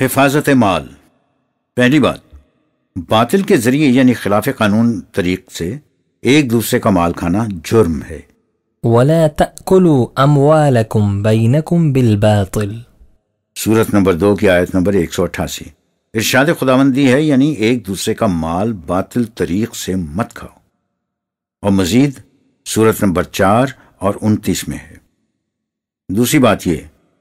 حفاظت مال۔ پہلی بات، باطل کے ذریعے یعنی خلاف قانون طریق سے ایک دوسرے کا مال کھانا جرم ہے۔ وَلَا تَأْكُلُوا أَمْوَالَكُمْ بَيْنَكُمْ بِالْبَاطِلِ، سورت نمبر 2 کی آیت نمبر 188۔ ارشاد خداوندی ہے یعنی ایک دوسرے کا مال باطل طریق سے مت کھاؤ، اور مزید سورت نمبر 4 اور 29 میں ہے۔ دوسری بات یہ،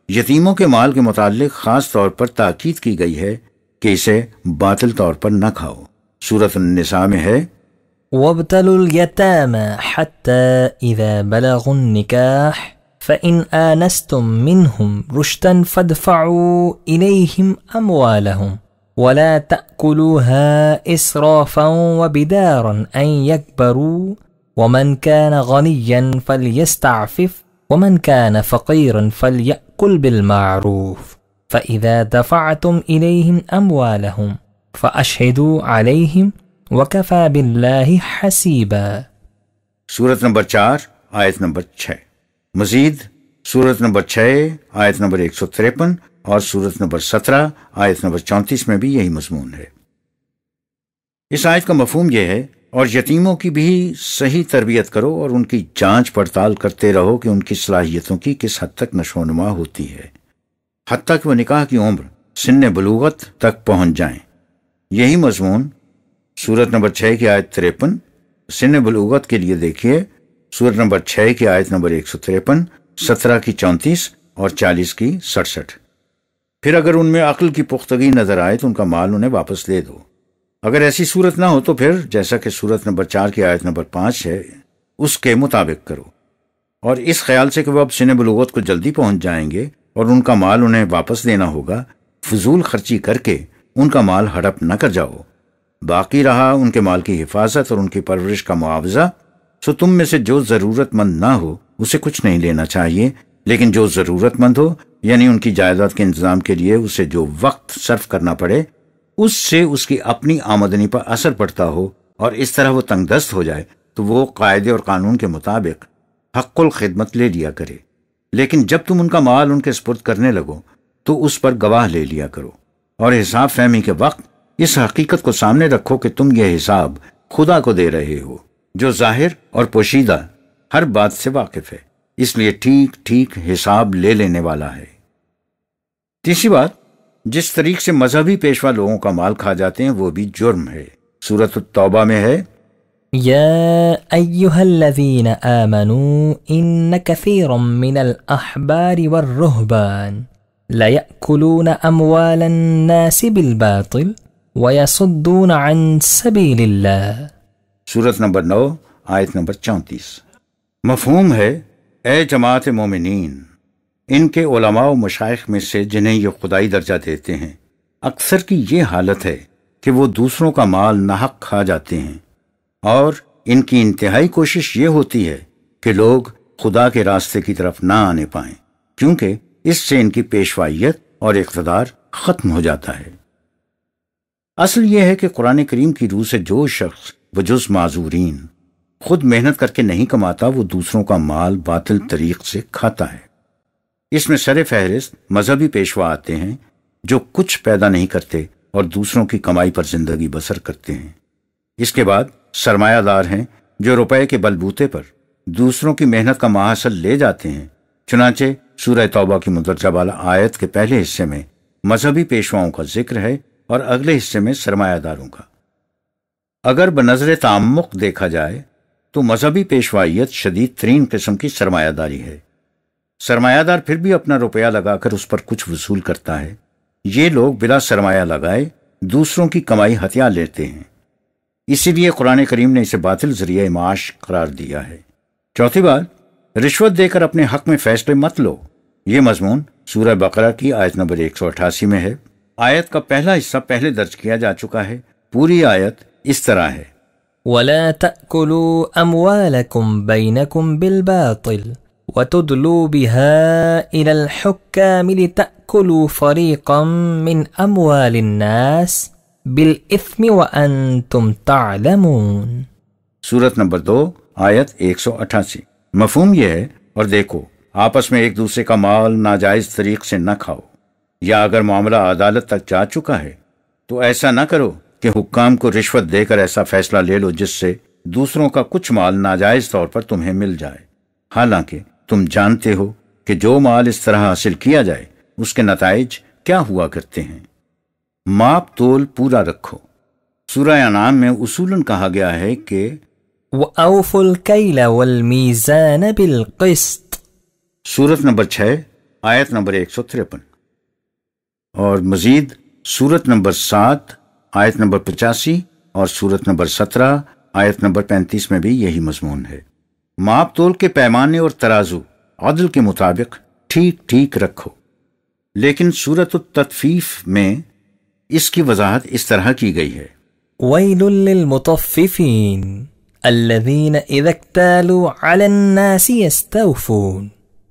یتیموں کے مال کے متعلق خاص طور پر تاکید کی گئی ہے کہ اسے باطل طور پر نہ کھاؤ۔ سورت النساء میں ہے وَابْتَلُوا الْيَتَامَى حَتَّى إِذَا بَلَغُوا النِّكَاحَ فَإِنْ آنَسْتُمْ مِنْهُمْ رُشْدًا فَادْفَعُوا إِلَيْهِمْ أَمْوَالَهُمْ وَلَا تَأْكُلُوهَا إِسْرَافًا وَبِدَارًا أَنْ يَكْبَرُوا وَمَنْ كَانَ غَنِيًّا فَلْيَسْتَعْفِفْ وَمَنْ كَانَ فَقِيرًا فَلْيَأْكُلْ بِالْمَعْرُوفِ فَإِذَا دَفَعْتُمْ إِلَيْهِمْ أَمْوَالَهُمْ فَأَشْهِدُوا عَلَيْهِمْ وَكَفَى بِاللَّهِ حَسِيبًا۔ سورت نمبر 4 آیت نمبر 6۔ مزید سورت نمبر 6 آیت نمبر 153 اور سورت نمبر 17 آیت نمبر 34 میں بھی یہی مضمون ہے۔ اس آیت کا مفہوم یہ ہے، اور یتیموں کی بھی صحیح تربیت کرو اور ان کی جانچ پڑتال کرتے رہو کہ ان کی صلاحیتوں کی کس حد تک نشو و نما ہوتی ہے، حتیٰ کہ وہ نکاح کی عمر سن بلوغت تک پہنچ جائیں۔ یہی مضمون سورت نمبر 6 کی آیت 53، سن بلوغت کے لیے دیکھیے سورت نمبر 6 کی آیت نمبر 153، 17 کی 34 اور 40 کی 67۔ پھر اگر ان میں عقل کی پختگی نظر آئے تو ان کا مال انہیں واپس دے دو۔ اگر ایسی صورت نہ ہو تو پھر جیسا کہ سورت نمبر 4 کی آیت نمبر 5 ہے اس کے مطابق کرو، اور اس خیال سے کہ وہ اب سن بلوغت کو جلدی پہنچ جائیں گے اور ان کا مال انہیں واپس دینا ہوگا، فضول خرچی کر کے ان کا مال ہڑپ نہ کر جاؤ۔ باقی رہا ان کے مال کی حفاظت اور ان کی پرورش کا معاوضہ، سو تم میں سے جو ضرورت مند نہ ہو اسے کچھ نہیں لینا چاہیے، لیکن جو ضرورت مند ہو یعنی ان کی جائیداد کے انتظام کے لیے اسے جو وقت صرف کرنا پڑے، اس سے اس کی اپنی آمدنی پر اثر پڑتا ہو اور اس طرح وہ تنگ دست ہو جائے تو وہ قاعدے اور قانون کے مطابق حق الخدمت لے لیا کرے۔ لیکن جب تم ان کا مال ان کے سپرد کرنے لگو تو اس پر گواہ لے لیا کرو، اور حساب فہمی کے وقت اس حقیقت کو سامنے رکھو کہ تم یہ حساب خدا کو دے رہے ہو جو ظاہر اور پوشیدہ ہر بات سے واقف ہے، اس لیے ٹھیک ٹھیک حساب لے لینے والا ہے۔ تیسری بات، جس طریق سے مذہبی پیشوا لوگوں کا مال کھا جاتے ہیں وہ بھی جرم ہے۔ سورۃ التوبہ میں ہے يا أيها الذين آمنوا إن كثيرا من الأحبار والرهبان ليأكلون أموال الناس بالباطل ويصدون عن سبيل الله، سورت نمبر 9 آیت نمبر 34۔ مفہوم ہے، اے جماعت مومنین، ان کے علماء و مشائخ میں سے جنہیں یہ خدائی درجہ دیتے ہیں، اکثر کی یہ حالت ہے کہ وہ دوسروں کا مال ناحق کھا جاتے ہیں، اور ان کی انتہائی کوشش یہ ہوتی ہے کہ لوگ خدا کے راستے کی طرف نہ آنے پائیں، کیونکہ اس سے ان کی پیشوائیت اور اقتدار ختم ہو جاتا ہے۔ اصل یہ ہے کہ قرآن کریم کی روح سے جو شخص بجز معذورین خود محنت کر کے نہیں کماتا وہ دوسروں کا مال باطل طریق سے کھاتا ہے۔ اس میں سر فہرست مذہبی پیشوا آتے ہیں جو کچھ پیدا نہیں کرتے اور دوسروں کی کمائی پر زندگی بسر کرتے ہیں۔ اس کے بعد سرمایہ دار ہیں جو روپے کے بلبوتے پر دوسروں کی محنت کا محاصل لے جاتے ہیں۔ چنانچہ سورہ توبہ کی مندرجہ بالا آیت کے پہلے حصے میں مذہبی پیشواؤں کا ذکر ہے اور اگلے حصے میں سرمایہ داروں کا۔ اگر بنظر تعمق دیکھا جائے تو مذہبی پیشوائیت شدید ترین قسم کی سرمایہ داری ہے۔ سرمایہ دار پھر بھی اپنا روپیہ لگا کر اس پر کچھ وصول کرتا ہے۔ یہ لوگ بلا سرمایہ لگائے دوسروں کی کمائی ہتھیا لیتے ہیں، اسی لیے قرآن کریم نے اسے باطل ذریعہ معاش قرار دیا ہے۔ چوتھی بات، رشوت دے کر اپنے حق میں فیصلے مت لو۔ یہ مضمون سورہ بقرہ کی آیت نمبر 188 میں ہے۔ آیت کا پہلا حصہ پہلے درج کیا جا چکا ہے۔ پوری آیت اس طرح ہے، وَلَا تَأْكُلُوا أَمْوَالَكُمْ بَيْنَكُمْ بِالْبَاطِلِ وَتُدْلُوا بِهَا إِلَى الْحُكَّامِ لِتَأْكُلُوا فَرِيقًا مِّنْ أَمْوَالِ النَّاسِ بِالْإِثْمِ وَأَنْتُمْ تَعْلَمُونَ، سورت نمبر 2 آیت 188۔ مفہوم یہ ہے، اور دیکھو آپس میں ایک دوسرے کا مال ناجائز طریق سے نہ کھاؤ، یا اگر معاملہ عدالت تک جا چکا ہے تو ایسا نہ کرو کہ حکام کو رشوت دے کر ایسا فیصلہ لے لو جس سے دوسروں کا کچھ مال ناجائز طور پر تمہیں مل جائے، حالانکہ تم جانتے ہو کہ جو مال اس طرح حاصل کیا جائے اس کے نتائج کیا ہوا کرتے ہیں۔ ماپ تول پورا رکھو۔ سورہ انعام میں اصولاً کہا گیا ہے کہ وَأَوْفُوا الْكَيْلَ وَالْمِيزَانَ بِالْقِسْطِ، سورت نمبر 6 آیت نمبر 153، اور مزید سورت نمبر 7 آیت نمبر 85 اور سورت نمبر 17 آیت نمبر 35 میں بھی یہی مضمون ہے۔ ماپ تول کے پیمانے اور ترازو عدل کے مطابق ٹھیک ٹھیک رکھو۔ لیکن سورت التطفیف میں اس کی وضاحت اس طرح کی گئی ہے، وَيْلٌ لِّلْمُطَفِّفِينَ الَّذِينَ إِذَا اكْتَالُوا عَلَى النَّاسِ يَسْتَوْفُونَ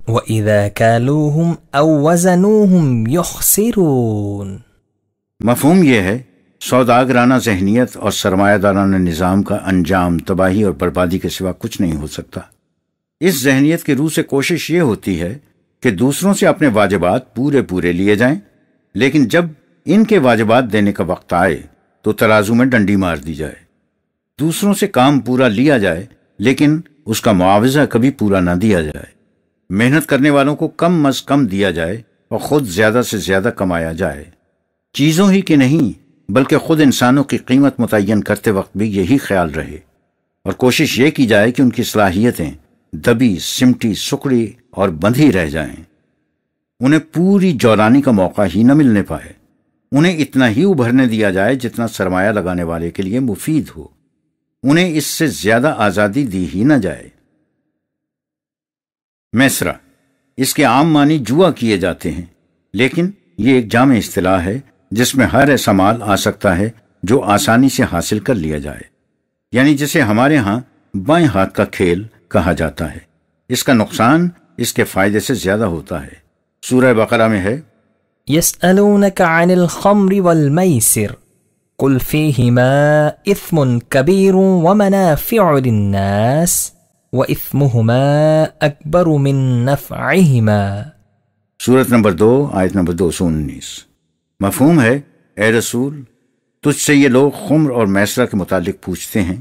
وَإِذَا كَالُوهُمْ أَوْ وَزَنُوهُمْ يُخْسِرُونَ۔ مفہوم یہ ہے سوداگرانہ ذہنیت اور سرمایہ دارانہ نظام کا انجام تباہی اور بربادی کے سوا کچھ نہیں ہو سکتا۔ اس ذہنیت کی روح سے کوشش یہ ہوتی ہے کہ دوسروں سے اپنے واجبات پورے لیے جائیں، لیکن جب ان کے واجبات دینے کا وقت آئے تو ترازو میں ڈنڈی مار دی جائے۔ دوسروں سے کام پورا لیا جائے لیکن اس کا معاوضہ کبھی پورا نہ دیا جائے۔ محنت کرنے والوں کو کم از کم دیا جائے اور خود زیادہ سے زیادہ کمایا جائے۔ چیزوں ہی کی نہیں بلکہ خود انسانوں کی قیمت متعین کرتے وقت بھی یہی خیال رہے، اور کوشش یہ کی جائے کہ ان کی صلاحیتیں دبی سمٹی سکڑی اور بندھی رہ جائیں، انہیں پوری جولانی کا موقع ہی نہ ملنے پائے۔ انہیں اتنا ہی ابھرنے دیا جائے جتنا سرمایہ لگانے والے کے لیے مفید ہو، انہیں اس سے زیادہ آزادی دی ہی نہ جائے۔ میسرہ، اس کے عام معنی جوا کیے جاتے ہیں، لیکن یہ ایک جامع اصطلاح ہے جس میں ہر ایسا مال آ سکتا ہے جو آسانی سے حاصل کر لیا جائے، یعنی جسے ہمارے ہاں بائیں ہاتھ کا کھیل کہا جاتا ہے۔ اس کا نقصان اس کے فائدے سے زیادہ ہوتا ہے۔ سورہ بقرہ میں ہے، يسألونك عن الخمر والميسر قل فيهما إثم كبير ومنافع للناس وإثمهما أكبر من نفعهما، سورت نمبر 2 آیت نمبر 219۔ مفہوم ہے، اے رسول، تجھ سے یہ لوگ خمر اور میسرہ کے متعلق پوچھتے ہیں،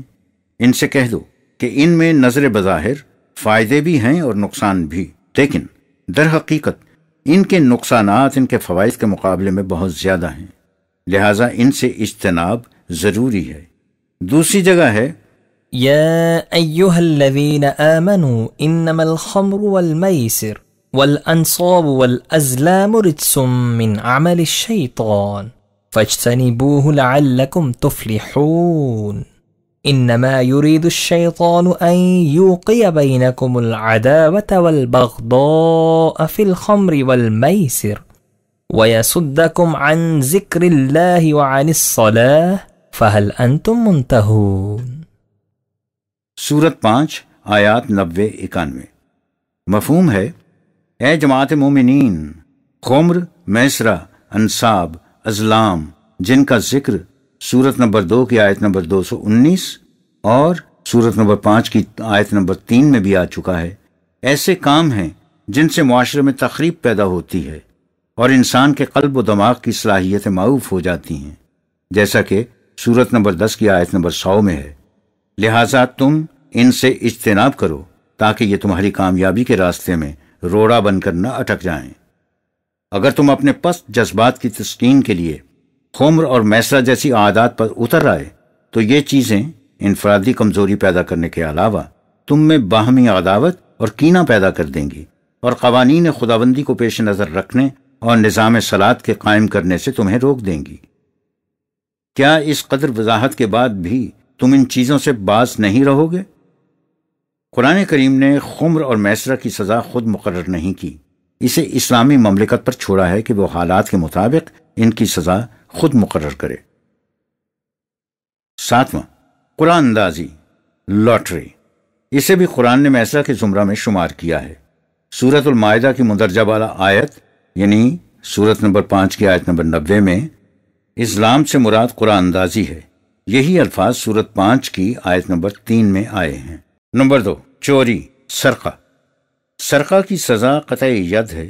ان سے کہہ دو کہ ان میں نظر بظاہر فائدے بھی ہیں اور نقصان بھی، لیکن در حقیقت ان کے نقصانات ان کے فوائد کے مقابلے میں بہت زیادہ ہیں، لہٰذا ان سے اجتناب ضروری ہے۔ دوسری جگہ ہے، يا أيها الذين آمنوا إنما الخمر والميسر والأنصاب والأزلام رجس من عمل الشيطان فاجتنبوه لعلكم تفلحون إنما يريد الشيطان أن يوقع بينكم العداوة والبغضاء في الخمر والميسر ويصدكم عن ذكر الله وعن الصلاة فهل أنتم منتهون۔ سورت 5 آیات 90-91۔ مفہوم ہے، اے جماعت مومنین، خمر، میسرہ، انصاب، ازلام جن کا ذکر سورت نمبر 2 کی آیت نمبر 219 اور سورت نمبر 5 کی آیت نمبر 3 میں بھی آ چکا ہے، ایسے کام ہیں جن سے معاشرے میں تخریب پیدا ہوتی ہے اور انسان کے قلب و دماغ کی صلاحیتیں معوف ہو جاتی ہیں، جیسا کہ سورت نمبر 10 کی آیت نمبر 100 میں ہے۔ لہٰذا تم ان سے اجتناب کرو تاکہ یہ تمہاری کامیابی کے راستے میں روڑا بن کر نہ اٹک جائیں۔ اگر تم اپنے پست جذبات کی تسکین کے لیے خمر اور میسرہ جیسی عادات پر اتر آئے تو یہ چیزیں انفرادی کمزوری پیدا کرنے کے علاوہ تم میں باہمی عداوت اور کینہ پیدا کر دیں گی اور قوانین خداوندی کو پیش نظر رکھنے اور نظام صلاۃ کے قائم کرنے سے تمہیں روک دیں گی۔ کیا اس قدر وضاحت کے بعد بھی تم ان چیزوں سے باز نہیں رہو گے؟ قرآن کریم نے خمر اور میسرہ کی سزا خود مقرر نہیں کی، اسے اسلامی مملکت پر چھوڑا ہے کہ وہ حالات کے مطابق ان کی سزا خود مقرر کرے۔ 7واں، قرآن اندازی، لاٹری، اسے بھی قرآن نے میسرہ کے زمرہ میں شمار کیا ہے۔ سورت المائدہ کی مندرجہ بالا آیت یعنی سورت نمبر 5 کی آیت نمبر 90 میں اسلام سے مراد قرآن اندازی ہے، یہی الفاظ سورت 5 کی آیت نمبر 3 میں آئے ہیں۔ نمبر 2، چوری، سرقہ۔ سرقہ کی سزا قطع ید ہے،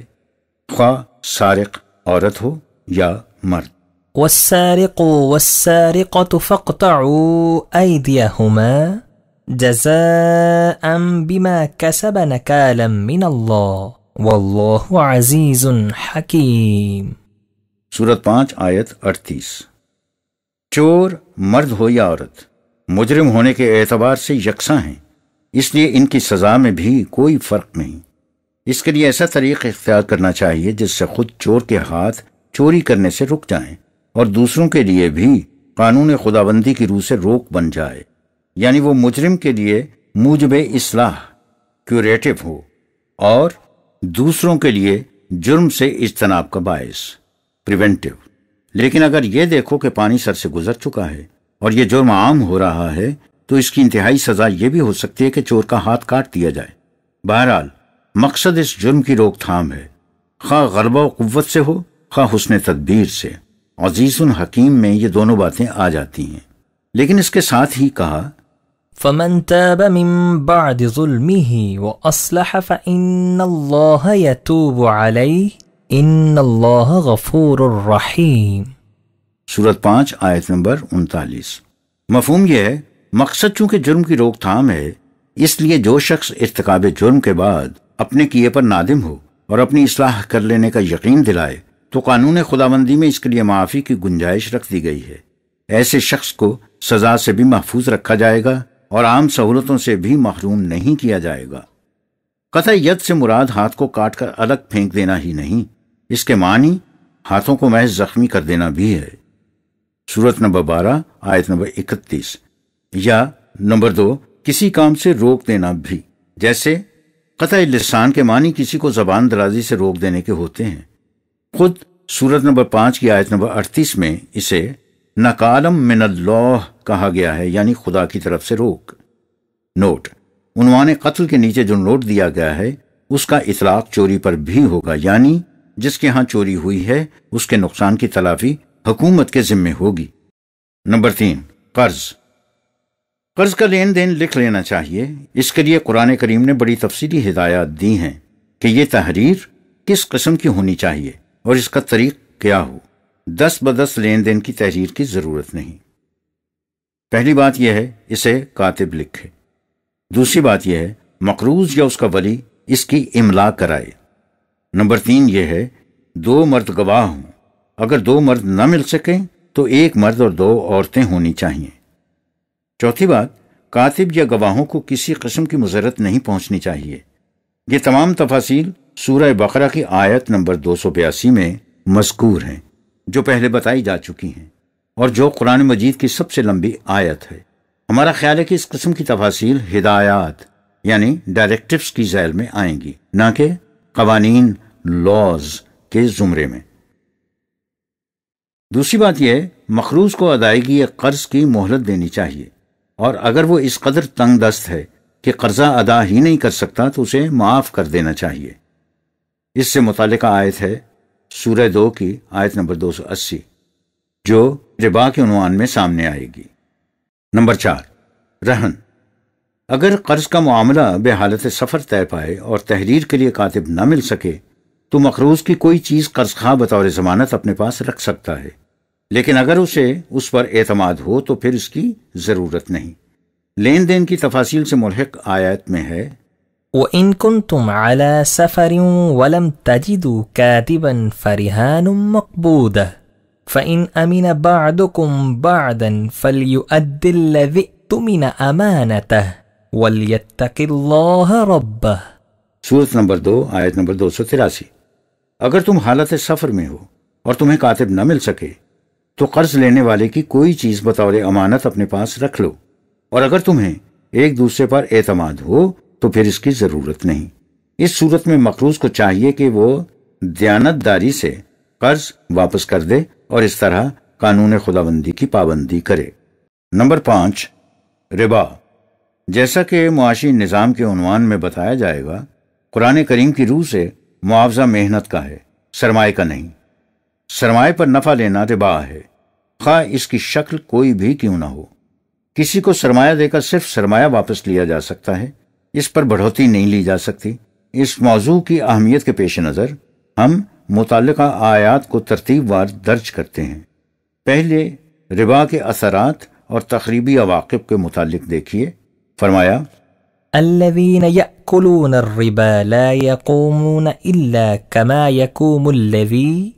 خواہ سارق عورت ہو یا مرد۔ والسارق والسارقة فاقطعوا أيديهما جزاء بما كسب نكالا من الله والله عزيز حكيم۔ سورت 5 آیت 38۔ چور مرد ہو یا عورت مجرم ہونے کے اعتبار سے یکساں ہیں، اس لیے ان کی سزا میں بھی کوئی فرق نہیں۔ اس کے لیے ایسا طریقہ اختیار کرنا چاہیے جس سے خود چور کے ہاتھ چوری کرنے سے رک جائیں اور دوسروں کے لیے بھی قانون خداوندی کی روح سے روک بن جائے، یعنی وہ مجرم کے لیے موجب اصلاح کیوریٹو ہو اور دوسروں کے لیے جرم سے اجتناب کا باعث پریونٹیو۔ لیکن اگر یہ دیکھو کہ پانی سر سے گزر چکا ہے اور یہ جرم عام ہو رہا ہے تو اس کی انتہائی سزا یہ بھی ہو سکتی ہے کہ چور کا ہاتھ کاٹ دیا جائے۔ بہرحال مقصد اس جرم کی روک تھام ہے، خواہ غلبہ و قوت سے ہو خواہ حسن تدبیر سے۔ عزیز حکیم میں یہ دونوں باتیں آ جاتی ہیں، لیکن اس کے ساتھ ہی کہا فمن تاب من بعد ظلمه وأصلح فإن الله يتوب عليه إن الله غفور رحيم۔ سورت 5 آیت نمبر 39۔ مفہوم یہ ہے مقصد چونکہ جرم کی روک تھام ہے، اس لیے جو شخص ارتکاب جرم کے بعد اپنے کیے پر نادم ہو اور اپنی اصلاح کر لینے کا یقین دلائے تو قانون خداوندی میں اس کے لیے معافی کی گنجائش رکھ دی گئی ہے۔ ایسے شخص کو سزا سے بھی محفوظ رکھا جائے گا اور عام سہولتوں سے بھی محروم نہیں کیا جائے گا۔ قطع ید سے مراد ہاتھ کو کاٹ کر الگ پھینک دینا ہی نہیں، اس کے معنی ہاتھوں کو محض زخمی کر دینا بھی ہے۔ سورت نمبر 12 آیت نمبر 31۔ یا نمبر 2 کسی کام سے روک دینا بھی، جیسے قطع لسان کے معنی کسی کو زبان درازی سے روک دینے کے ہوتے ہیں۔ خود سورت نمبر 5 کی آیت نمبر 38 میں اسے نکالم من اللہ کہا گیا ہے، یعنی خدا کی طرف سے روک۔ نوٹ: عنوان قتل کے نیچے جو نوٹ دیا گیا ہے اس کا اطلاق چوری پر بھی ہوگا، یعنی جس کے ہاں چوری ہوئی ہے اس کے نقصان کی تلافی حکومت کے ذمے ہوگی۔ نمبر 3 قرض کا لین دین لکھ لینا چاہیے۔ اس کے لیے قرآن کریم نے بڑی تفصیلی ہدایات دی ہیں کہ یہ تحریر کس قسم کی ہونی چاہیے اور اس کا طریق کیا ہو۔ دست بدست لین دین کی تحریر کی ضرورت نہیں۔ پہلی بات یہ ہے اسے کاتب لکھے۔ دوسری بات یہ ہے مقروض یا اس کا ولی اس کی املا کرائے۔ نمبر 3 یہ ہے 2 مرد گواہ ہوں، اگر 2 مرد نہ مل سکیں تو 1 مرد اور 2 عورتیں ہونی چاہیے۔ چوتھی بات کاتب یا گواہوں کو کسی قسم کی مضرت نہیں پہنچنی چاہیے۔ یہ تمام تفاصیل سورہ بقرہ کی آیت نمبر 282 میں مذکور ہیں، جو پہلے بتائی جا چکی ہیں اور جو قرآن مجید کی سب سے لمبی آیت ہے۔ ہمارا خیال ہے کہ اس قسم کی تفاصیل ہدایات یعنی ڈائریکٹیوز کی ذیل میں آئیں گی، نہ کہ قوانین لاز کے زمرے میں۔ دوسری بات یہ مقروض کو ادائیگی قرض کی مہلت دینی چاہیے، اور اگر وہ اس قدر تنگ دست ہے کہ قرضہ ادا ہی نہیں کر سکتا تو اسے معاف کر دینا چاہیے۔ اس سے متعلقہ آیت ہے سورہ 2 کی آیت نمبر 280، جو ربا کے عنوان میں سامنے آئے گی۔ نمبر 4 رہن۔ اگر قرض کا معاملہ بے حالت سفر طے پائے اور تحریر کے لیے کاتب نہ مل سکے تو مقروض کی کوئی چیز قرض خواہ بطور ضمانت اپنے پاس رکھ سکتا ہے، لیکن اگر اسے اس پر اعتماد ہو تو پھر اس کی ضرورت نہیں۔ لین دین کی تفاصیل سے ملحق آیت میں ہے وَإِن كُنتُمْ عَلَى سَفَرٍ وَلَمْ تَجِدُوا كَاتِبًا فَرِهَانٌ مَقْبُودَةٌ فَإِنْ أَمِنَ بَعْضُكُمْ بَعْضًا فَلْيُؤَدِّ الَّذِي اؤْتُمِنَ أَمَانَتَهُ وَلْيَتَّقِ اللَّهَ رَبَّهُ۔ سورت نمبر 2 آیت نمبر 283۔ اگر تم حالت سفر میں ہو اور تمہیں کاتب نہ مل سکے تو قرض لینے والے کی کوئی چیز بطور امانت اپنے پاس رکھ لو، اور اگر تمہیں ایک دوسرے پر اعتماد ہو تو پھر اس کی ضرورت نہیں۔ اس صورت میں مقروض کو چاہیے کہ وہ دیانت داری سے قرض واپس کر دے اور اس طرح قانون خداوندی کی پابندی کرے۔ نمبر 5 ربا۔ جیسا کہ معاشی نظام کے عنوان میں بتایا جائے گا، قرآن کریم کی روح سے معاوضہ محنت کا ہے، سرمائے کا نہیں۔ سرمائے پر نفع لینا ربا ہے، خواہ اس کی شکل کوئی بھی کیوں نہ ہو۔ کسی کو سرمایہ دے کر صرف سرمایہ واپس لیا جا سکتا ہے، اس پر بڑھوتری نہیں لی جا سکتی۔ اس موضوع کی اہمیت کے پیش نظر ہم متعلقہ آیات کو ترتیب وار درج کرتے ہیں۔ پہلے ربا کے اثرات اور تخریبی عواقب کے متعلق دیکھیے۔ فرمایا الذين يأكلون الربا لا يقومون إلا كما يقوم الذي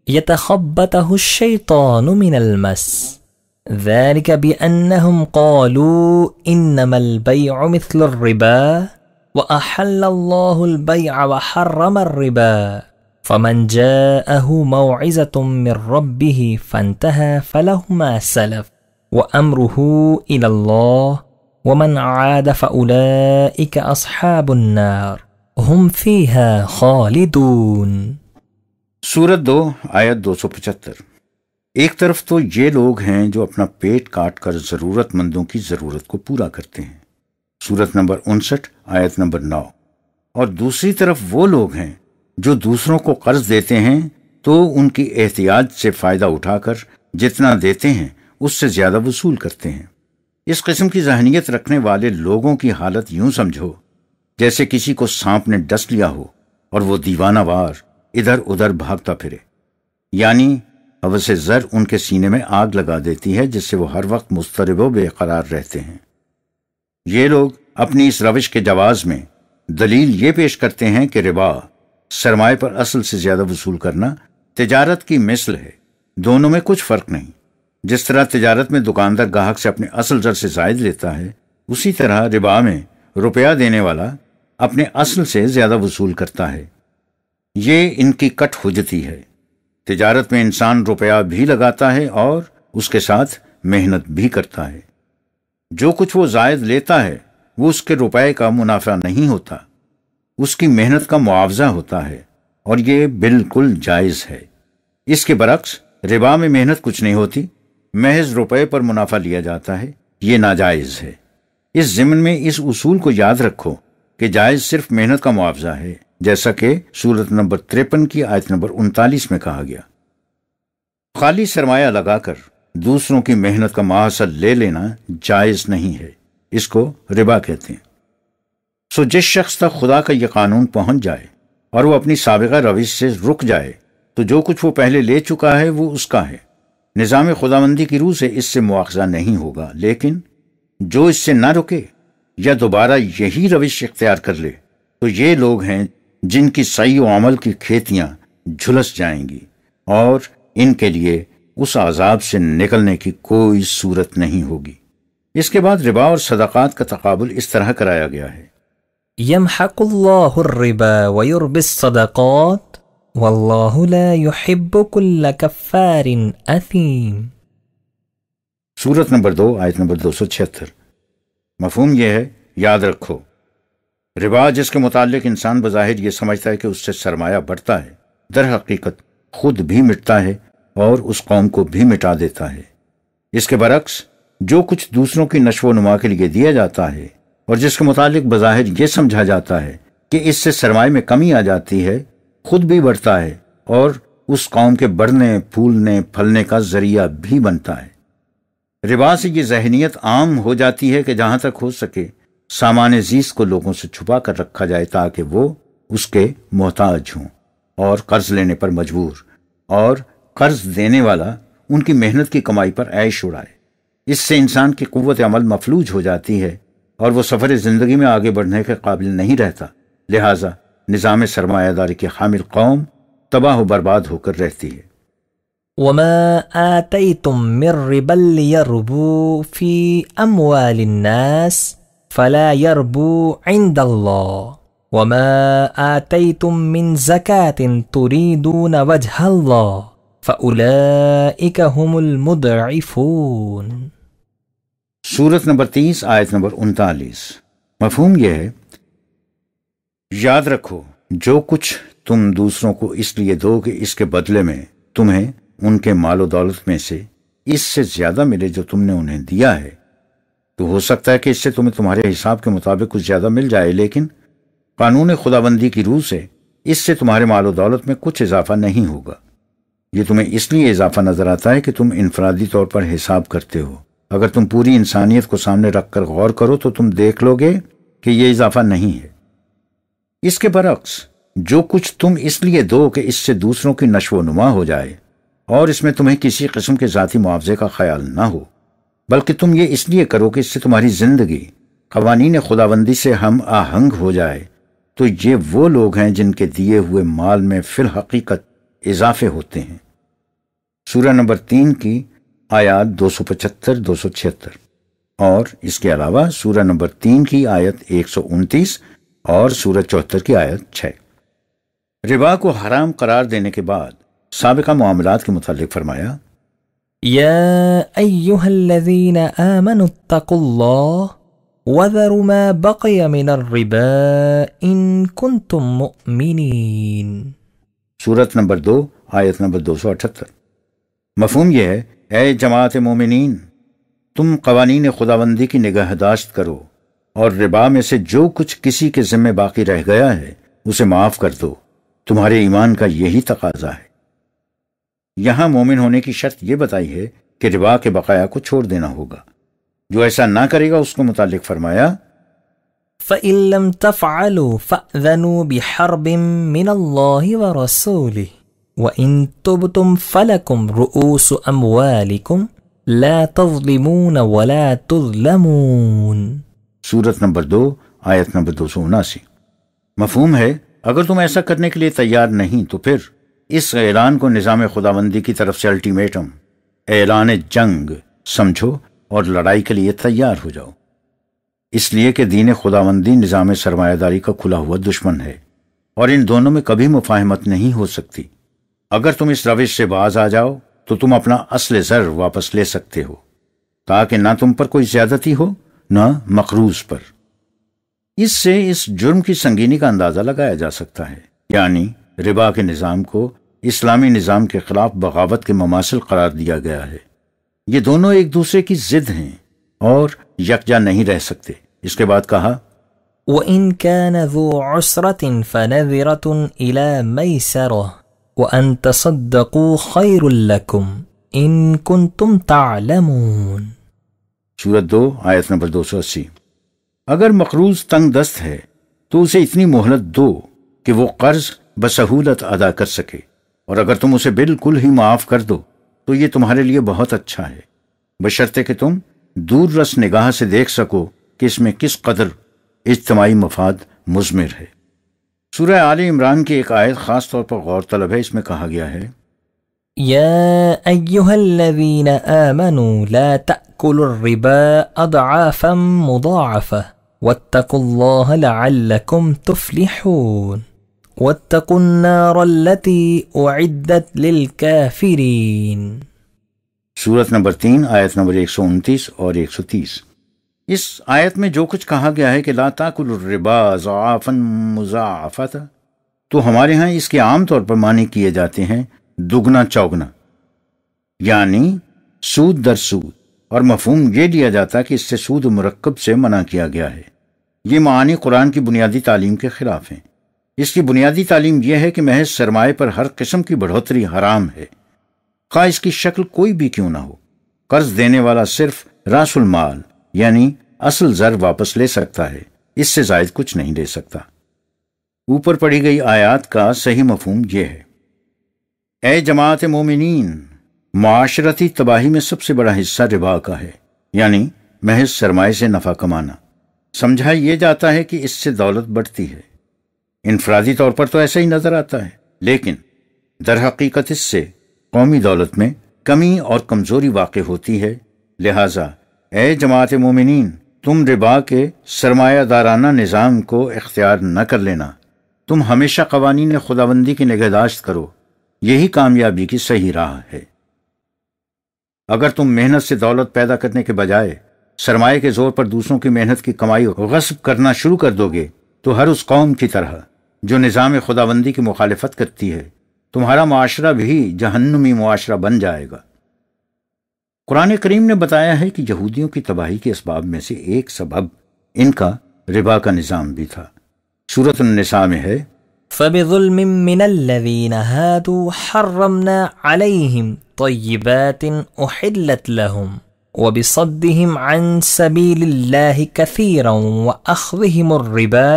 يتخبطه الشيطان من المس ذلك بأنهم قالوا إنما البيع مثل الربا وأحل الله البيع وحرم الربا فمن جاءه موعظة من ربه فانتهى فله ما سلف وأمره إلى الله ومن عاد فأولئك أصحاب النار هم فيها خالدون۔ سورت 2 آیت 275۔ ایک طرف تو یہ لوگ ہیں جو اپنا پیٹ کاٹ کر ضرورت مندوں کی ضرورت کو پورا کرتے ہیں، سورت نمبر 59 آیت نمبر 9، اور دوسری طرف وہ لوگ ہیں جو دوسروں کو قرض دیتے ہیں تو ان کی احتیاج سے فائدہ اٹھا کر جتنا دیتے ہیں اس سے زیادہ وصول کرتے ہیں۔ اس قسم کی ذہنیت رکھنے والے لوگوں کی حالت یوں سمجھو جیسے کسی کو سانپ نے ڈس لیا ہو اور وہ دیوانہ وار ادھر ادھر بھاگتا پھرے، یعنی ہوس زر ان کے سینے میں آگ لگا دیتی ہے جس سے وہ ہر وقت مضطرب و بے قرار رہتے ہیں۔ یہ لوگ اپنی اس روش کے جواز میں دلیل یہ پیش کرتے ہیں کہ ربا، سرمائے پر اصل سے زیادہ وصول کرنا، تجارت کی مثل ہے، دونوں میں کچھ فرق نہیں۔ جس طرح تجارت میں دکاندار گاہک سے اپنے اصل زر سے زائد لیتا ہے، اسی طرح ربا میں روپیہ دینے والا اپنے اصل سے زیادہ وصول کرتا ہے۔ یہ ان کی کٹ حجتی ہے۔ تجارت میں انسان روپیہ بھی لگاتا ہے اور اس کے ساتھ محنت بھی کرتا ہے۔ جو کچھ وہ زائد لیتا ہے وہ اس کے روپے کا منافع نہیں ہوتا، اس کی محنت کا معاوضہ ہوتا ہے، اور یہ بالکل جائز ہے۔ اس کے برعکس ربا میں محنت کچھ نہیں ہوتی، محض روپے پر منافع لیا جاتا ہے، یہ ناجائز ہے۔ اس ضمن میں اس اصول کو یاد رکھو کہ جائز صرف محنت کا معاوضہ ہے، جیسا کہ سورت نمبر 53 کی آیت نمبر 39 میں کہا گیا۔ خالی سرمایہ لگا کر دوسروں کی محنت کا محصول لے لینا جائز نہیں ہے، اس کو ربا کہتے ہیں۔ سو جس شخص تک خدا کا یہ قانون پہنچ جائے اور وہ اپنی سابقہ روش سے رک جائے تو جو کچھ وہ پہلے لے چکا ہے وہ اس کا ہے۔ نظام خداوندی کی روح سے اس سے مواخذہ نہیں ہوگا، لیکن جو اس سے نہ رکے یا دوبارہ یہی روش اختیار کر لے تو یہ لوگ ہیں جن کی سعی و عمل کی کھیتیاں جھلس جائیں گی، اور ان کے لیے اس عذاب سے نکلنے کی کوئی صورت نہیں ہوگی۔ اس کے بعد ربا اور صدقات کا تقابل اس طرح کرایا گیا ہے۔ يمحق الله الربا ويربي الصدقات والله لا يحب كل كفار أثيم۔ سورت نمبر 2 آیت نمبر 276۔ مفہوم یہ ہے، یاد رکھو، ربا جس کے متعلق انسان بظاہر یہ سمجھتا ہے کہ اس سے سرمایہ بڑھتا ہے، در حقیقت خود بھی مٹتا ہے اور اس قوم کو بھی مٹا دیتا ہے۔ اس کے برعکس جو کچھ دوسروں کی نشو و نما کے لیے دیا جاتا ہے اور جس کے متعلق بظاہر یہ سمجھا جاتا ہے کہ اس سے سرمایہ میں کمی آ جاتی ہے، خود بھی بڑھتا ہے اور اس قوم کے بڑھنے، پھولنے، پھلنے کا ذریعہ بھی بنتا ہے۔ ربا سے یہ ذہنیت عام ہو جاتی ہے کہ جہاں تک ہو سکے سامان زیست کو لوگوں سے چھپا کر رکھا جائے تاکہ وہ اس کے محتاج ہوں اور قرض لینے پر مجبور، اور قرض دینے والا ان کی محنت کی کمائی پر عیش اڑائے۔ اس سے انسان کی قوت عمل مفلوج ہو جاتی ہے اور وہ سفر زندگی میں آگے بڑھنے کے قابل نہیں رہتا، لہٰذا نظام سرمایہ داری کی حامل قوم تباہ و برباد ہو کر رہتی ہے۔ وما آتيتم من ربا ليربو في أموال الناس فلا يربو عند الله وما آتيتم من زكاة تريدون وجه الله فأولئك هم المضعفون۔ سورت نمبر 30 آیت نمبر 39۔ مفہوم یہ ہے، یاد رکھو جو کچھ تم دوسروں کو اس لیے دو کہ اس کے بدلے میں تمہیں ان کے مال و دولت میں سے اس سے زیادہ ملے جو تم نے انہیں دیا ہے، تو ہو سکتا ہے کہ اس سے تمہیں تمہارے حساب کے مطابق کچھ زیادہ مل جائے، لیکن قانون خداوندی کی روح سے اس سے تمہارے مال و دولت میں کچھ اضافہ نہیں ہوگا۔ یہ تمہیں اس لیے اضافہ نظر آتا ہے کہ تم انفرادی طور پر حساب کرتے ہو۔ اگر تم پوری انسانیت کو سامنے رکھ کر غور کرو تو تم دیکھ لو گے کہ یہ اضافہ نہیں ہے۔ اس کے برعکس جو کچھ تم اس لیے دو کہ اس سے دوسروں کی نشو و نما ہو جائے اور اس میں تمہیں کسی قسم کے ذاتی معاوضے کا خیال نہ ہو، بلکہ تم یہ اس لیے کرو کہ اس سے تمہاری زندگی قوانین خداوندی سے ہم آہنگ ہو جائے، تو یہ وہ لوگ ہیں جن کے دیے ہوئے مال میں فی الحقیقت اضافے ہوتے ہیں۔ سورہ نمبر 3 کی آیات 275 276 اور اس کے علاوہ سورہ نمبر 3 کی آیت 129 اور سورہ 74 کی آیت 6۔ ربا کو حرام قرار دینے کے بعد سابقہ معاملات کے متعلق فرمایا، يا أيها الذين آمنوا اتقوا الله وذروا ما بقي من الربا إن كنتم مؤمنين۔ سورت نمبر 2 آیت نمبر 278۔ مفہوم یہ ہے، اے جماعت مومنین، تم قوانین خداوندی کی نگہداشت کرو اور ربا میں سے جو کچھ کسی کے ذمہ باقی رہ گیا ہے اسے معاف کر دو، تمہارے ایمان کا یہی تقاضا ہے۔ یہاں مومن ہونے کی شرط یہ بتائی ہے کہ ربا کے بقایا کو چھوڑ دینا ہوگا۔ جو ایسا نہ کرے گا اس کو متعلق فرمایا، فَإِن لَمْ تَفْعَلُوا فَأْذَنُوا بِحَرْبٍ مِّنَ اللَّهِ وَرَسُولِهِ وَإِن تُبْتُمْ فَلَكُمْ رُؤُوسُ أَمْوَالِكُمْ لَا تَظْلِمُونَ وَلَا تُظْلَمُونَ۔ سورت نمبر 2 آیت نمبر 279۔ مفہوم ہے، اگر تم ایسا کرنے کے لیے تیار نہیں تو پھر اس اعلان کو نظام خداوندی کی طرف سے الٹیمیٹم، اعلان جنگ سمجھو اور لڑائی کے لیے تیار ہو جاؤ، اس لیے کہ دین خداوندی نظام سرمایہ داری کا کھلا ہوا دشمن ہے اور ان دونوں میں کبھی مفاہمت نہیں ہو سکتی۔ اگر تم اس روش سے باز آ جاؤ تو تم اپنا اصل زر واپس لے سکتے ہو، تاکہ نہ تم پر کوئی زیادتی ہو نہ مقروض پر۔ اس سے اس جرم کی سنگینی کا اندازہ لگایا جا سکتا ہے، یعنی ربا کے نظام کو اسلامی نظام کے خلاف بغاوت کے مماثل قرار دیا گیا ہے۔ یہ دونوں ایک دوسرے کی ضد ہیں اور یکجا نہیں رہ سکتے۔ اس کے بعد کہا، وَإِن كَانَ ذُو عُسْرَةٍ فَنَذِرَةٌ إِلَى مَيْسَرَةٍ وَأَن تَصَدَّقُوا خَيْرٌ لَكُمْ إِن كُنتُمْ تَعْلَمُونَ۔ سورت 2 آیت نمبر 280۔ اگر مقروض تنگ دست ہے تو اسے اتنی مہلت دو کہ وہ قرض بسہولت ادا کر سکے، اور اگر تم اسے بالکل ہی معاف کر دو تو یہ تمہارے لیے بہت اچھا ہے، بشرطے کہ تم دور رس نگاہ سے دیکھ سکو کہ اس میں کس قدر اجتماعی مفاد مضمر ہے۔ سورہ آل عمران کی ایک آیت خاص طور پر غور طلب ہے۔ اس میں کہا گیا ہے، يا أيها الذين آمنوا لا تأكلوا الربا أضعافا مضاعفة واتقوا الله لعلكم تفلحون واتقوا النار التي أعدت للكافرين۔ سورت نمبر 3 آیت نمبر 129 اور 130۔ اس آیت میں جو کچھ کہا گیا ہے کہ لا تاکلوا الربا ضعافا مضاعفۃ، تو ہمارے ہاں اس کے عام طور پر معنی کیے جاتے ہیں دگنا چوگنا، یعنی سود در سود، اور مفہوم یہ لیا جاتا کہ اس سے سود مرکب سے منع کیا گیا ہے۔ یہ معانی قرآن کی بنیادی تعلیم کے خلاف ہیں۔ اس کی بنیادی تعلیم یہ ہے کہ محض سرمائے پر ہر قسم کی بڑھوتری حرام ہے، خواہ اس کی شکل کوئی بھی کیوں نہ ہو۔ قرض دینے والا صرف راس المال یعنی اصل زر واپس لے سکتا ہے، اس سے زائد کچھ نہیں لے سکتا۔ اوپر پڑھی گئی آیات کا صحیح مفہوم یہ ہے، اے جماعت مومنین، معاشرتی تباہی میں سب سے بڑا حصہ ربا کا ہے، یعنی محض سرمائے سے نفع کمانا۔ سمجھا یہ جاتا ہے کہ اس سے دولت بڑھتی ہے، انفرادی طور پر تو ایسا ہی نظر آتا ہے، لیکن در حقیقت اس سے قومی دولت میں کمی اور کمزوری واقع ہوتی ہے۔ لہٰذا اے جماعت مومنین، تم ربا کے سرمایہ دارانہ نظام کو اختیار نہ کر لینا، تم ہمیشہ قوانین خداوندی کی نگہداشت کرو، یہی کامیابی کی صحیح راہ ہے۔ اگر تم محنت سے دولت پیدا کرنے کے بجائے سرمایہ کے زور پر دوسروں کی محنت کی کمائی غصب کرنا شروع کر دو گے تو ہر اس قوم کی طرح جو نظام خداوندی کی مخالفت کرتی ہے تمہارا معاشرہ بھی جہنمی معاشرہ بن جائے گا۔ قرآن کریم نے بتایا ہے کہ یہودیوں کی تباہی کے اسباب میں سے ایک سبب ان کا ربا کا نظام بھی تھا۔ سورۃ النساء میں ہے، فَبِظُلْمٍ مِّنَ الَّذِينَ هَادُوا حَرَّمْنَا عَلَيْهِمْ طَيِّبَاتٍ أُحِلَّتْ لَهُمْ وَبِصَدِّهِمْ عَن سَبِيلِ اللَّهِ كَثِيرًا وَأَخْذِهِمُ الرِّبَا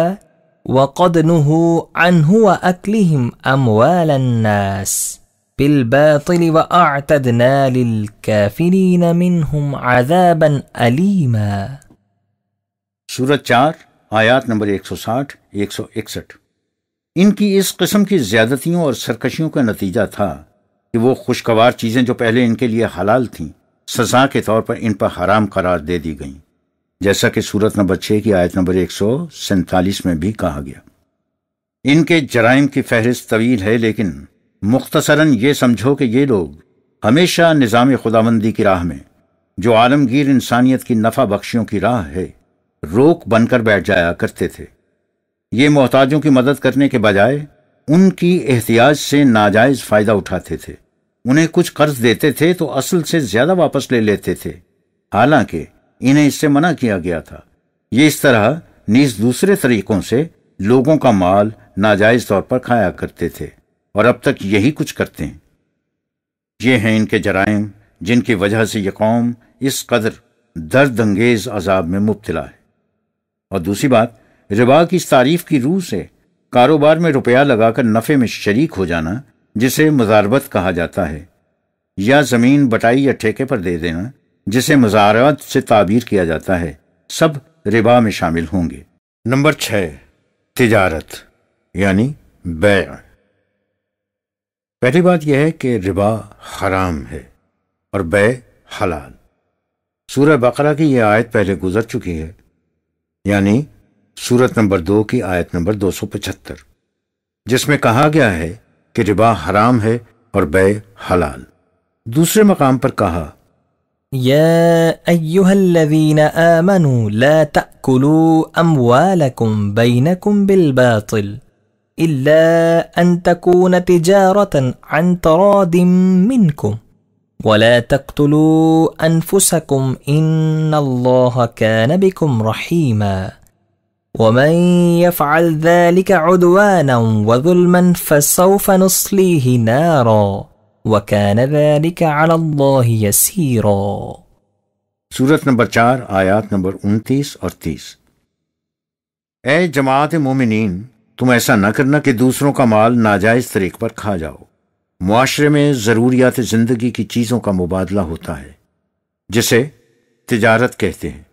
وقد نهوا عنه وأكلهم أموال الناس بالباطل وأعتدنا للكافرين منهم عذابا أليما۔ سورت 4 آیات نمبر 160 161۔ ان کی اس قسم کی زیادتیوں اور سرکشیوں کا نتیجہ تھا کہ وہ خوشگوار چیزیں جو پہلے ان کے لیے حلال تھیں سزا کے طور پر ان پر حرام قرار دے دی گئیں، جیسا کہ سورت نمبر 6 کی آیت نمبر 147 میں بھی کہا گیا۔ ان کے جرائم کی فہرست طویل ہے، لیکن مختصراً یہ سمجھو کہ یہ لوگ ہمیشہ نظام خداوندی کی راہ میں، جو عالمگیر انسانیت کی نفع بخشیوں کی راہ ہے، روک بن کر بیٹھ جایا کرتے تھے۔ یہ محتاجوں کی مدد کرنے کے بجائے ان کی احتیاج سے ناجائز فائدہ اٹھاتے تھے۔ انہیں کچھ قرض دیتے تھے تو اصل سے زیادہ واپس لے لیتے تھے، حالانکہ انہیں اس سے منع کیا گیا تھا۔ یہ اس طرح نیز دوسرے طریقوں سے لوگوں کا مال ناجائز طور پر کھایا کرتے تھے، اور اب تک یہی کچھ کرتے ہیں۔ یہ ہیں ان کے جرائم جن کی وجہ سے یہ قوم اس قدر درد انگیز عذاب میں مبتلا ہے۔ اور دوسری بات، ربا کی اس تعریف کی روح سے کاروبار میں روپیہ لگا کر نفع میں شریک ہو جانا، جسے مزاربت کہا جاتا ہے، یا زمین بٹائی یا ٹھیکے پر دے دینا، جسے مزارعت سے تعبیر کیا جاتا ہے، سب ربا میں شامل ہوں گے۔ نمبر 6، تجارت یعنی بیع۔ پہلی بات یہ ہے کہ ربا حرام ہے اور بیع حلال۔ سورہ بقرہ کی یہ آیت پہلے گزر چکی ہے، یعنی سورت نمبر 2 کی آیت نمبر 275، جس میں کہا گیا ہے کہ ربا حرام ہے اور بیع حلال۔ دوسرے مقام پر کہا يا أيها الذين آمنوا لا تأكلوا أموالكم بينكم بالباطل إلا أن تكون تجارة عن تراض منكم ولا تقتلوا أنفسكم إن الله كان بكم رحيما ومن يفعل ذلك عدوانا وظلما فسوف نصليه نارا وَكَانَ ذَلِكَ عَلَى اللَّهِ يَسِيرًا۔ سورت نمبر 4 آیات نمبر 29 اور 30۔ اے جماعت مومنین، تم ایسا نہ کرنا کہ دوسروں کا مال ناجائز طریق پر کھا جاؤ۔ معاشرے میں ضروریات زندگی کی چیزوں کا مبادلہ ہوتا ہے، جسے تجارت کہتے ہیں۔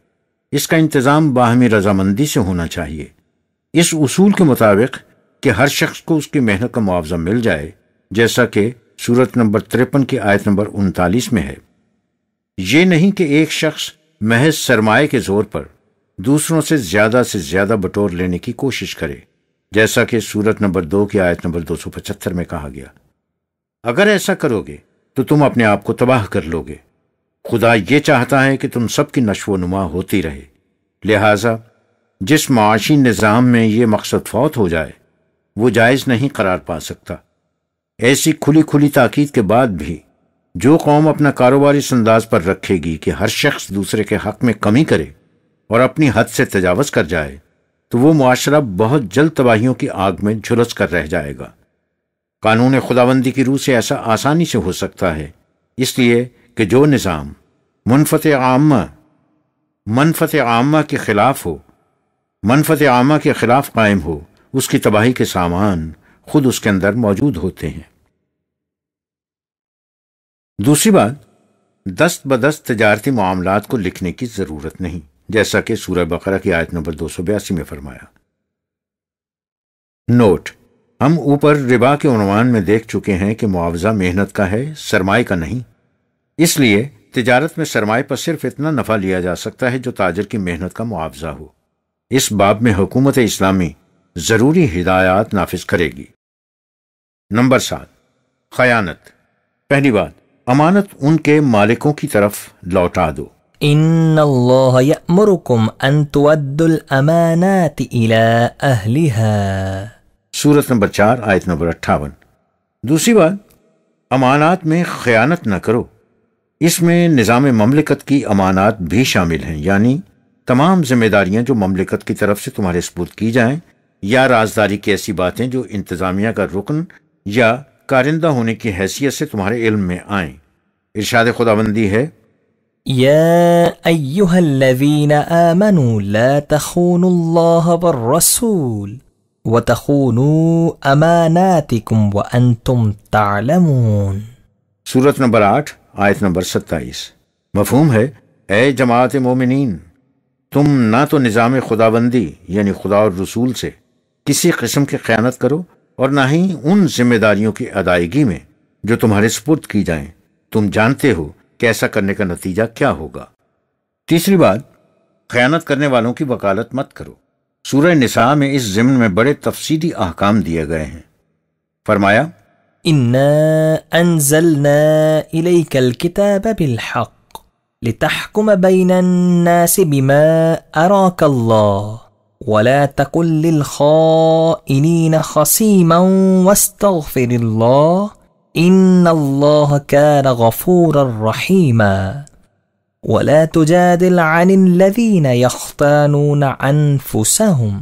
اس کا انتظام باہمی رضامندی سے ہونا چاہیے، اس اصول کے مطابق کہ ہر شخص کو اس کی محنت کا معاوضہ مل جائے، جیسا کہ سورت نمبر 53 کی آیت نمبر 39 میں ہے۔ یہ نہیں کہ ایک شخص محض سرمایہ کے زور پر دوسروں سے زیادہ بٹور لینے کی کوشش کرے، جیسا کہ سورت نمبر 2 کی آیت نمبر 275 میں کہا گیا۔ اگر ایسا کرو گے تو تم اپنے آپ کو تباہ کر لو گے۔ خدا یہ چاہتا ہے کہ تم سب کی نشو و نما ہوتی رہے، لہٰذا جس معاشی نظام میں یہ مقصد فوت ہو جائے وہ جائز نہیں قرار پا سکتا۔ ایسی کھلی تاکید کے بعد بھی جو قوم اپنا کاروبار اس انداز پر رکھے گی کہ ہر شخص دوسرے کے حق میں کمی کرے اور اپنی حد سے تجاوز کر جائے، تو وہ معاشرہ بہت جلد تباہیوں کی آگ میں جھلس کر رہ جائے گا۔ قانون خداوندی کی روح سے ایسا آسانی سے ہو سکتا ہے، اس لیے کہ جو نظام منفعت عامہ کے خلاف قائم ہو، اس کی تباہی کے سامان خود اس کے اندر موجود ہوتے ہیں۔ دوسری بات، دست بدست تجارتی معاملات کو لکھنے کی ضرورت نہیں، جیسا کہ سورہ بقرہ کی آیت نمبر 282 میں فرمایا۔ نوٹ: ہم اوپر ربا کے عنوان میں دیکھ چکے ہیں کہ معاوضہ محنت کا ہے، سرمایہ کا نہیں۔ اس لیے تجارت میں سرمایہ پر صرف اتنا نفع لیا جا سکتا ہے جو تاجر کی محنت کا معاوضہ ہو۔ اس باب میں حکومت اسلامی ضروری ہدایات نافذ کرے گی۔ نمبر 7، خیانت۔ پہلی بات، امانت ان کے مالکوں کی طرف لوٹا دو۔ ان اللہ یأمرکم ان تودوا الامانات الى اہلها۔ سورت نمبر 4 آیت نمبر 58۔ دوسری بات، امانات میں خیانت نہ کرو۔ اس میں نظام مملکت کی امانات بھی شامل ہیں، یعنی تمام ذمہ داریاں جو مملکت کی طرف سے تمہارے سپرد کی جائیں، یا رازداری کی ایسی باتیں جو انتظامیہ کا رکن یا کارندہ ہونے کی حیثیت سے تمہارے علم میں آئیں۔ ارشاد خداوندی ہے، یا ایہا الذین آمنوا لا تخونوا اللہ والرسول وتخونوا اماناتکم وانتم تعلمون۔ سورت نمبر 8 آیت نمبر 27۔ مفہوم ہے، اے جماعت مومنین، تم نہ تو نظام خداوندی یعنی خدا اور رسول سے کسی قسم کی خیانت کرو اور نہ ہی ان ذمہ داریوں کی ادائیگی میں جو تمہارے سپرد کی جائیں، تم جانتے ہو کہ ایسا کرنے کا نتیجہ کیا ہوگا۔ تیسری بات، خیانت کرنے والوں کی وکالت مت کرو۔ سورہ نساء میں اس ضمن میں بڑے تفصیلی احکام دیے گئے ہیں۔ فرمایا، انا انزلنا الیک الکتاب بالحق لتحکم بین الناس بما اراک اللہ ولا تکن للخائنین خصیما واستغفر اللہ ان اللہ کان غفورا رحیما ولا تجادل عن الذین یختانون انفسهم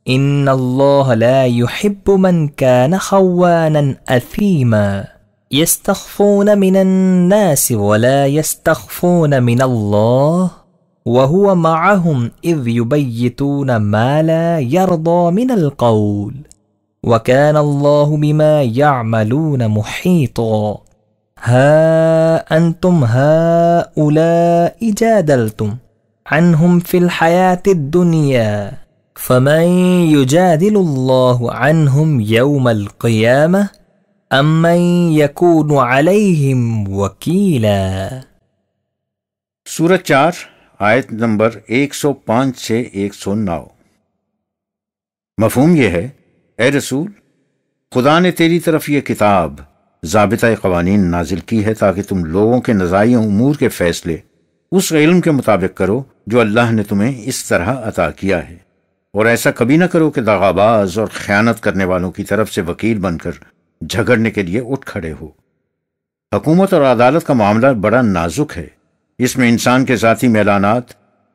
ان اللہ لا يحب من كان خوانا اثیما يستخفون من الناس ولا يستخفون من اللہ وهو معهم اذ يبيتون ما لا يرضى من القول وكان الله بما يعملون محيطا ها انتم هؤلاء جادلتم عنهم في الحياة الدنيا فمن يجادل الله عنهم يوم القيامة ام من يكون عليهم وكيلا۔ سورت 4 آیت نمبر 105 سے 109۔ مفہوم یہ ہے، اے رسول، خدا نے تیری طرف یہ کتاب ضابطۂ قوانین نازل کی ہے تاکہ تم لوگوں کے نزاعی امور کے فیصلے اس علم کے مطابق کرو جو اللہ نے تمہیں اس طرح عطا کیا ہے، اور ایسا کبھی نہ کرو کہ دغاباز اور خیانت کرنے والوں کی طرف سے وکیل بن کر جھگڑنے کے لیے اٹھ کھڑے ہو۔ حکومت اور عدالت کا معاملہ بڑا نازک ہے، اس میں انسان کے ذاتی میلانات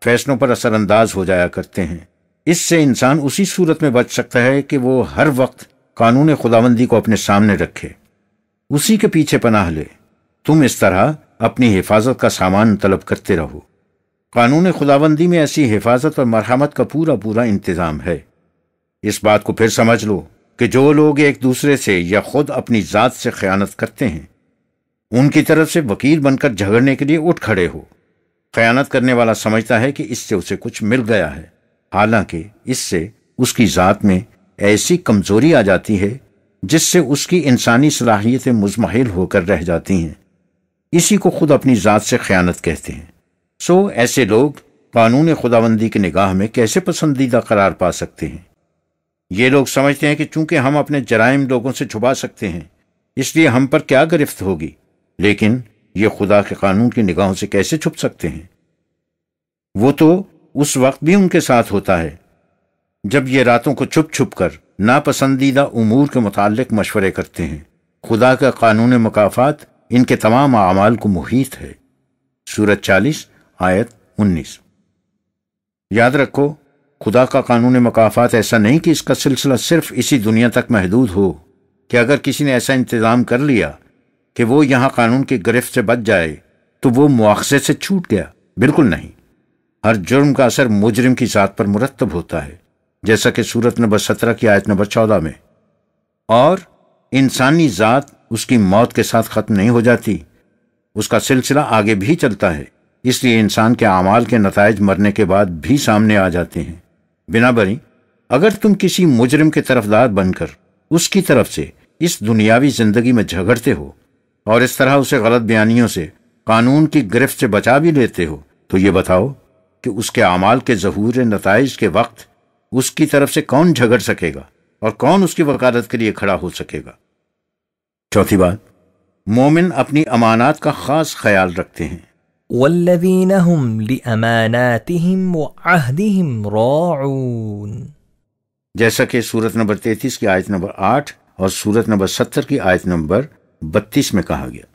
فیصلوں پر اثر انداز ہو جایا کرتے ہیں۔ اس سے انسان اسی صورت میں بچ سکتا ہے کہ وہ ہر وقت قانون خداوندی کو اپنے سامنے رکھے، اسی کے پیچھے پناہ لے۔ تم اس طرح اپنی حفاظت کا سامان طلب کرتے رہو۔ قانون خداوندی میں ایسی حفاظت اور مرحمت کا پورا انتظام ہے۔ اس بات کو پھر سمجھ لو کہ جو لوگ ایک دوسرے سے یا خود اپنی ذات سے خیانت کرتے ہیں، ان کی طرف سے وکیل بن کر جھگڑنے کے لیے اٹھ کھڑے ہو۔ خیانت کرنے والا سمجھتا ہے کہ اس سے اسے کچھ مل گیا ہے، حالانکہ اس سے اس کی ذات میں ایسی کمزوری آ جاتی ہے جس سے اس کی انسانی صلاحیتیں مضمحل ہو کر رہ جاتی ہیں۔ اسی کو خود اپنی ذات سے خیانت کہتے ہیں۔ سو ایسے لوگ قانون خداوندی کی نگاہ میں کیسے پسندیدہ قرار پا سکتے ہیں؟ یہ لوگ سمجھتے ہیں کہ چونکہ ہم اپنے جرائم لوگوں سے چھپا سکتے ہیں، اس لیے ہم پر کیا گرفت ہوگی، لیکن یہ خدا کے قانون کی نگاہوں سے کیسے چھپ سکتے ہیں؟ وہ تو اس وقت بھی ان کے ساتھ ہوتا ہے جب یہ راتوں کو چھپ چھپ کر ناپسندیدہ امور کے متعلق مشورے کرتے ہیں۔ خدا کا قانون مکافات ان کے تمام اعمال کو محیط ہے۔ سورت 40 آیت 19۔ یاد رکھو، خدا کا قانون مکافات ایسا نہیں کہ اس کا سلسلہ صرف اسی دنیا تک محدود ہو، کہ اگر کسی نے ایسا انتظام کر لیا کہ وہ یہاں قانون کی گرفت سے بچ جائے تو وہ مواخذے سے چھوٹ گیا۔ بالکل نہیں، ہر جرم کا اثر مجرم کی ذات پر مرتب ہوتا ہے، جیسا کہ سورت نمبر 17 کی آیت نمبر 14 میں۔ اور انسانی ذات اس کی موت کے ساتھ ختم نہیں ہو جاتی، اس کا سلسلہ آگے بھی چلتا ہے، اس لیے انسان کے اعمال کے نتائج مرنے کے بعد بھی سامنے آ جاتے ہیں۔ بنابراین اگر تم کسی مجرم کے طرفدار بن کر اس کی طرف سے اس دنیاوی زندگی میں جھگڑتے ہو اور اس طرح اسے غلط بیانیوں سے قانون کی گرفت سے بچا بھی لیتے ہو، تو یہ بتاؤ کہ اس کے اعمال کے ظہور نتائج کے وقت اس کی طرف سے کون جھگڑ سکے گا اور کون اس کی وکالت کے لیے کھڑا ہو سکے گا؟ چوتھی بات، مومن اپنی امانات کا خاص خیال رکھتے ہیں۔ والذین هم لأماناتهم وعہدهم راعون، جیسا کہ سورت نمبر 33 کی آیت نمبر 8 اور سورت نمبر 70 کی آیت نمبر 32 میں کہا گیا۔